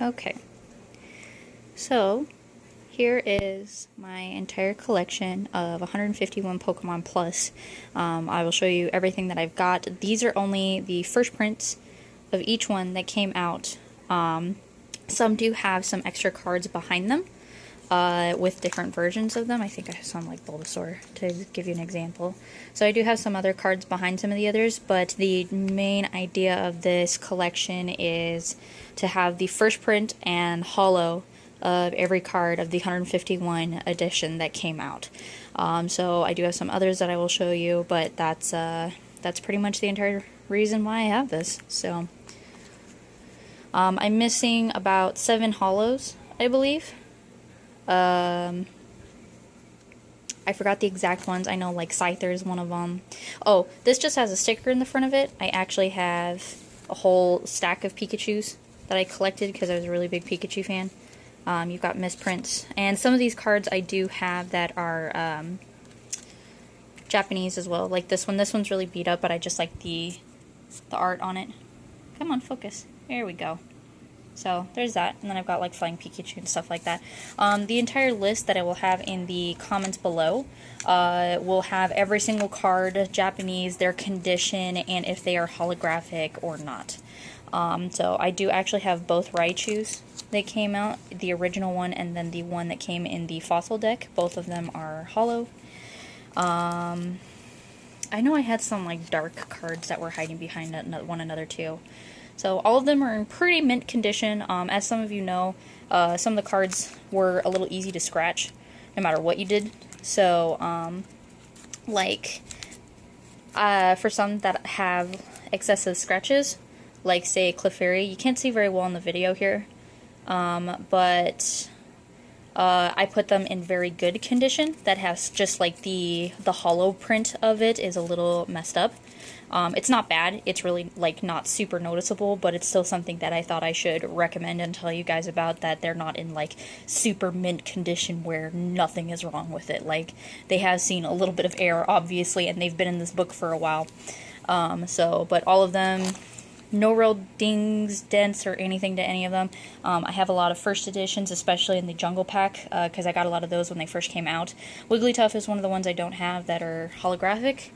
Okay, so here is my entire collection of 151 Pokemon Plus. I will show you everything that I've got. These are only the first prints of each one that came out. Some do have some extra cards behind them with different versions of them. I think I have some like Bulbasaur to give you an example. So I do have some other cards behind some of the others, but the main idea of this collection is to have the first print and holo of every card of the 151 edition that came out. So I do have some others that I will show you, but that's pretty much the entire reason why I have this. So I'm missing about 7 holos, I believe. I forgot the exact ones. I know like Scyther is one of them. Oh, this just has a sticker in the front of it. I actually have a whole stack of Pikachus that I collected because I was a really big Pikachu fan. You've got misprints. And some of these cards I do have that are Japanese as well. Like this one. This one's really beat up, but I just like the art on it. Come on, focus. There we go. So there's that, and then I've got like Flying Pikachu and stuff like that. The entire list that I will have in the comments below will have every single card, Japanese, their condition, and if they are holographic or not. So I do actually have both Raichus that came out, the original one and then the one that came in the fossil deck. Both of them are holo. I know I had some like dark cards that were hiding behind one another too. So all of them are in pretty mint condition. As some of you know, some of the cards were a little easy to scratch, no matter what you did. So, for some that have excessive scratches, like say Clefairy, you can't see very well in the video here, but I put them in very good condition. That has just like the holo print of it is a little messed up. It's not bad, it's really like not super noticeable, but it's still something that I thought I should recommend and tell you guys about, that they're not in like super mint condition where nothing is wrong with it. Like they have seen a little bit of error obviously, and they've been in this book for a while. But all of them, no real dings, dents, or anything to any of them. I have a lot of first editions, especially in the Jungle Pack, because I got a lot of those when they first came out. Wigglytuff is one of the ones I don't have that are holographic.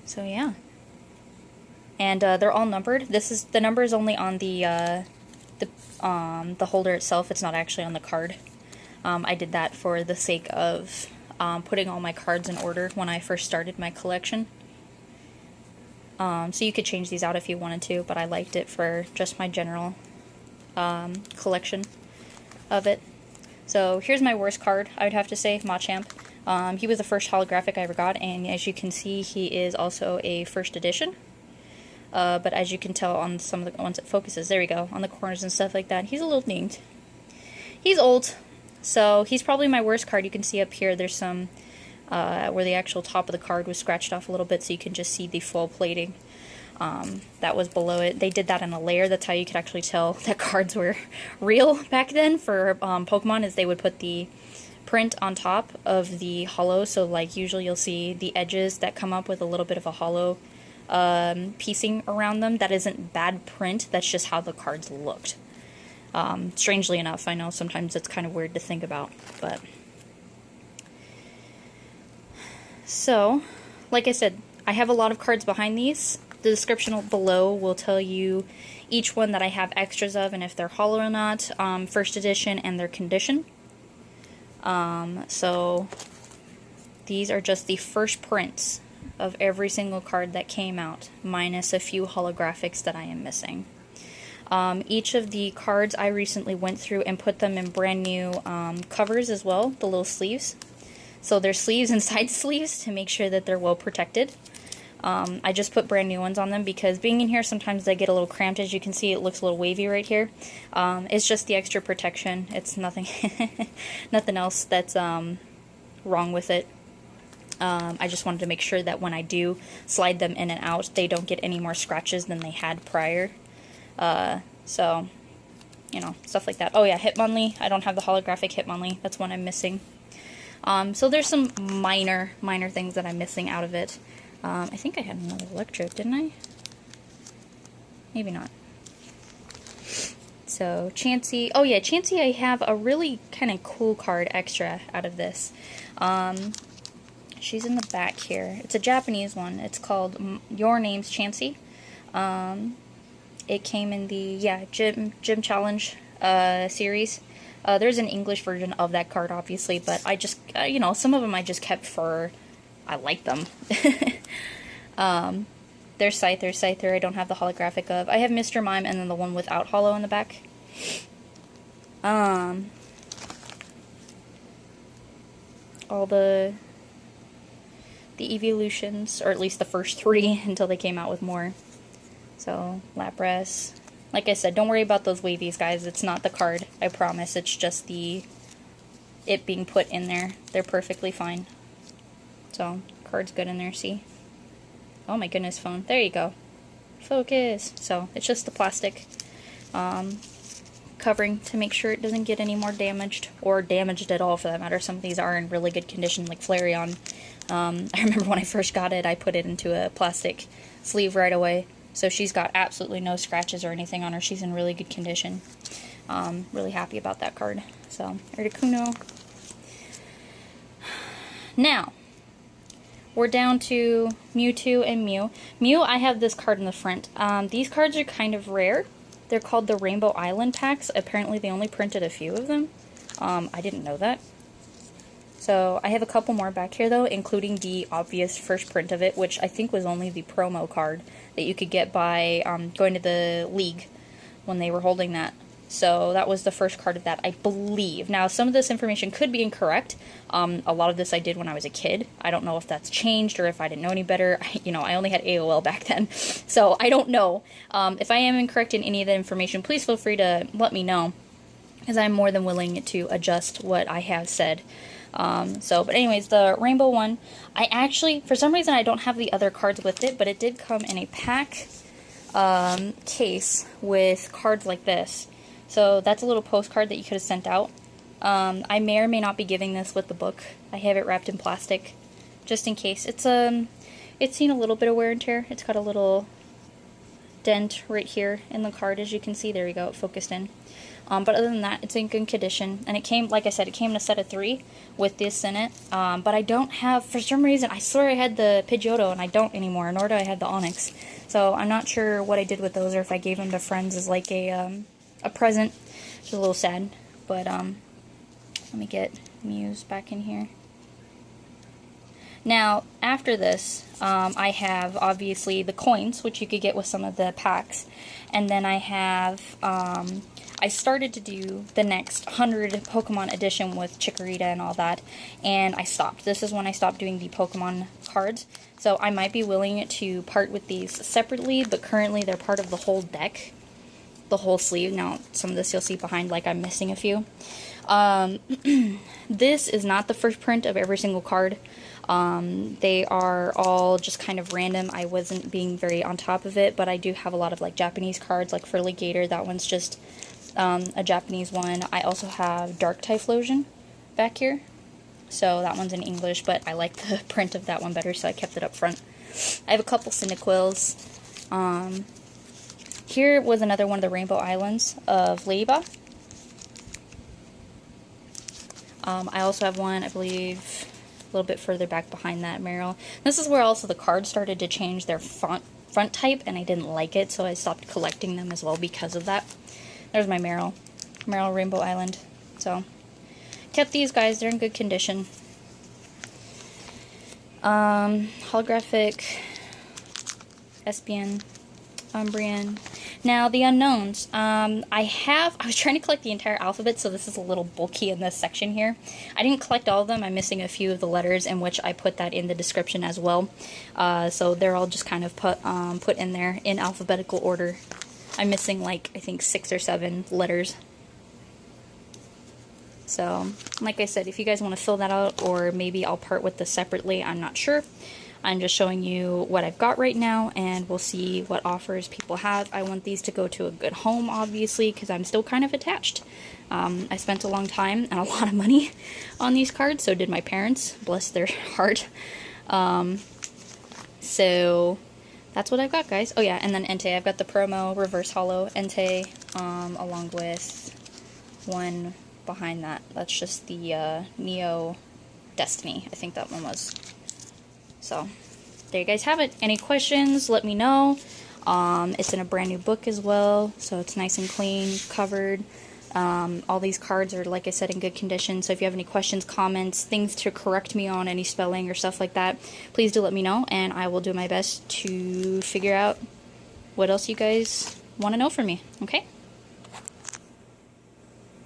So yeah, and they're all numbered. The number is only on the holder itself. It's not actually on the card. I did that for the sake of putting all my cards in order when I first started my collection. So you could change these out if you wanted to, but I liked it for just my general collection of it. So here's my worst card, I would have to say, Machamp. He was the first holographic I ever got, and as you can see, he is also a first edition. But as you can tell on some of the ones it focuses, there we go, on the corners and stuff like that, he's a little dinged. He's old, so he's probably my worst card. You can see up here, there's some, where the actual top of the card was scratched off a little bit, so you can just see the full plating. That was below it. They did that in a layer. That's how you could actually tell that cards were real back then for Pokemon, is they would put the print on top of the holo. So like usually you'll see the edges that come up with a little bit of a holo piecing around them. That isn't bad print, that's just how the cards looked. Strangely enough, I know sometimes it's kind of weird to think about, but so like I said, I have a lot of cards behind these. The description below will tell you each one that I have extras of and if they're holo or not, first edition and their condition. So these are just the first prints of every single card that came out, minus a few holographics that I am missing. Each of the cards I recently went through and put them in brand new covers as well, the little sleeves. So there's sleeves and side sleeves to make sure that they're well protected. I just put brand new ones on them because being in here sometimes they get a little cramped. As you can see, it looks a little wavy right here. It's just the extra protection. It's nothing nothing else that's wrong with it. I just wanted to make sure that when I do slide them in and out, they don't get any more scratches than they had prior. So, you know, stuff like that. Oh yeah, Hitmonlee. I don't have the holographic Hitmonlee. That's one I'm missing. So there's some minor things that I'm missing out of it. I think I had another Electrode, didn't I? Maybe not. So Chansey, oh yeah, Chansey, I have a really kind of cool card extra out of this. She's in the back here. It's a Japanese one. It's called Your Name's Chansey. It came in the, Gym Challenge series. There's an English version of that card, obviously, but I just, you know, some of them I just kept for, I like them. There's Scyther I don't have the holographic of. I have Mr. Mime and then the one without holo in the back. All the evolutions, or at least the first 3 until they came out with more. So, Lapras. Like I said, don't worry about those wavies, guys. It's not the card, I promise. It's just it being put in there. They're perfectly fine. So, card's good in there, see? Oh my goodness, phone. There you go. Focus. So, it's just the plastic covering to make sure it doesn't get any more damaged, or damaged at all for that matter. Some of these are in really good condition, like Flareon. I remember when I first got it, I put it into a plastic sleeve right away. So she's got absolutely no scratches or anything on her. She's in really good condition. Really happy about that card. So, Articuno. Now, we're down to Mewtwo and Mew. Mew, I have this card in the front. These cards are kind of rare. They're called the Rainbow Island packs. Apparently they only printed a few of them. I didn't know that. So I have a couple more back here though, including the obvious first print of it, which I think was only the promo card that you could get by going to the league when they were holding that. So that was the first card of that, I believe. Now, some of this information could be incorrect. A lot of this I did when I was a kid. I don't know if that's changed or if I didn't know any better. You know, I only had AOL back then, so I don't know. If I am incorrect in any of the information, please feel free to let me know, because I'm more than willing to adjust what I have said. But anyways, the rainbow one, I actually, for some reason I don't have the other cards with it, but it did come in a pack case with cards like this. So that's a little postcard that you could have sent out. I may or may not be giving this with the book. I have it wrapped in plastic, just in case. It's seen a little bit of wear and tear. It's got a little dent right here in the card, as you can see. There we go, it focused in. But other than that, it's in good condition. And it came, like I said, it came in a set of 3 with this in it. But I don't have, for some reason, I swear I had the Pidgeotto, and I don't anymore, nor do I have the Onyx. So I'm not sure what I did with those, or if I gave them to friends as like a present. It's a little sad. But, let me get Muse back in here. Now, after this, I have, obviously, the coins, which you could get with some of the packs. And then I have, I started to do the next 100 Pokemon edition with Chikorita and all that, and I stopped. This is when I stopped doing the Pokemon cards. So I might be willing to part with these separately, but currently they're part of the whole deck, the whole sleeve. Now, some of this you'll see behind, like I'm missing a few. This is not the first print of every single card. They are all just kind of random. I wasn't being very on top of it, but I do have a lot of like Japanese cards, like Feraligatr. That one's just a Japanese one. I also have Dark Typhlosion back here. So that one's in English, but I like the print of that one better, so I kept it up front. I have a couple Cyndaquils. Here was another one of the Rainbow Islands of Ladybug. I also have one, I believe, a little bit further back behind that, Meryl. This is where also the cards started to change their front type, and I didn't like it, so I stopped collecting them as well because of that. There's my Meryl Rainbow Island. So, kept these guys, they're in good condition. Holographic, Espion, Umbreon. Now, the unknowns. I was trying to collect the entire alphabet, so this is a little bulky in this section here. I didn't collect all of them. I'm missing a few of the letters, in which I put that in the description as well. So they're all just kind of put in there in alphabetical order. I'm missing, like, I think 6 or 7 letters. So, like I said, if you guys want to fill that out, or maybe I'll part with this separately, I'm not sure. I'm just showing you what I've got right now, and we'll see what offers people have. I want these to go to a good home, obviously, because I'm still kind of attached. I spent a long time and a lot of money on these cards, so did my parents, bless their heart. So that's what I've got, guys. Oh yeah, and then Entei. I've got the promo reverse holo Entei, along with one behind that. That's just the Neo Destiny. I think that one was. So there you guys have it. Any questions, let me know. It's in a brand new book as well, so it's nice and clean, covered. All these cards are, like I said, in good condition, so if you have any questions, comments, things to correct me on, any spelling or stuff like that, please do let me know, and I will do my best to figure out what else you guys want to know from me, okay?